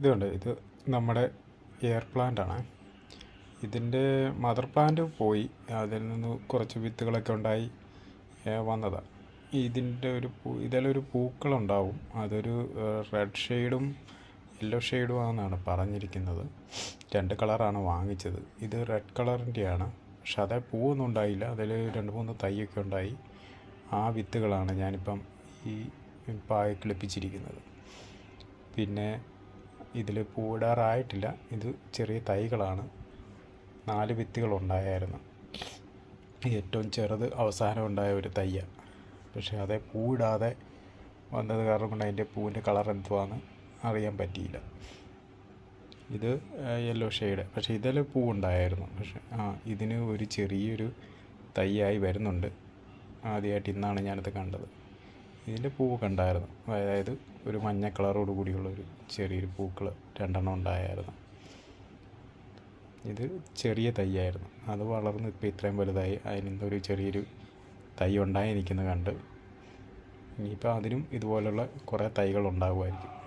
ഇതുണ്ട്, ഇത് നമ്മുടെ എയർ പ്ലാന്റാണ്. ഇതിൻ്റെ മദർ പ്ലാന്റ് പോയി, അതിൽ നിന്ന് കുറച്ച് വിത്തുകളൊക്കെ ഉണ്ടായി വന്നതാണ്. ഇതിലൊരു പൂക്കളുണ്ടാവും, അതൊരു റെഡ് ഷെയ്ഡും യെല്ലോ ഷെയ്ഡും ആണെന്നാണ് പറഞ്ഞിരിക്കുന്നത്. 2 കളറാണ് വാങ്ങിച്ചത്. ഇത് റെഡ് കളറിൻ്റെയാണ്, പക്ഷെ അതേ പൂവൊന്നും ഉണ്ടായില്ല. അതിൽ 2-3 തൈയൊക്കെ ഉണ്ടായി. ആ വിത്തുകളാണ് ഞാനിപ്പം ഈ പായ കിളിപ്പിച്ചിരിക്കുന്നത്. പിന്നെ ഇതിൽ പൂവിടാറായിട്ടില്ല. ഇത് ചെറിയ തൈകളാണ്. 4 വിത്തുകളുണ്ടായിരുന്നു. ഏറ്റവും ചെറുത് അവസാനം ഉണ്ടായ ഒരു തൈയാണ്. പക്ഷേ അതേ പൂവിടാതെ വന്നത് കാരണം കൊണ്ട് അതിൻ്റെ പൂവിൻ്റെ കളർ എന്തുവാന്ന് അറിയാൻ പറ്റിയില്ല. ഇത് യെല്ലോ ഷെയ്ഡ്, പക്ഷേ ഇതിൽ പൂവുണ്ടായിരുന്നു. പക്ഷേ ഇതിന് ഒരു ചെറിയൊരു തൈയായി വരുന്നുണ്ട്. ആദ്യമായിട്ട് ഇന്നാണ് ഞാനത് കണ്ടത്. ഇതിൻ്റെ പൂവ് കണ്ടായിരുന്നു, അതായത് ഒരു മഞ്ഞ കളറോട് കൂടിയുള്ളൊരു ചെറിയൊരു പൂക്കൾ 2 ഉണ്ടായിരുന്നു. ഇത് ചെറിയ തൈയായിരുന്നു, അത് വളർന്ന് ഇപ്പോൾ ഇത്രയും വലുതായി. അതിനെന്തൊരു ചെറിയൊരു തൈ ഉണ്ടായി നിൽക്കുന്നത് കണ്ട്. ഇനിയിപ്പോൾ അതിനും ഇതുപോലുള്ള കുറേ തൈകൾ ഉണ്ടാകുമായിരിക്കും.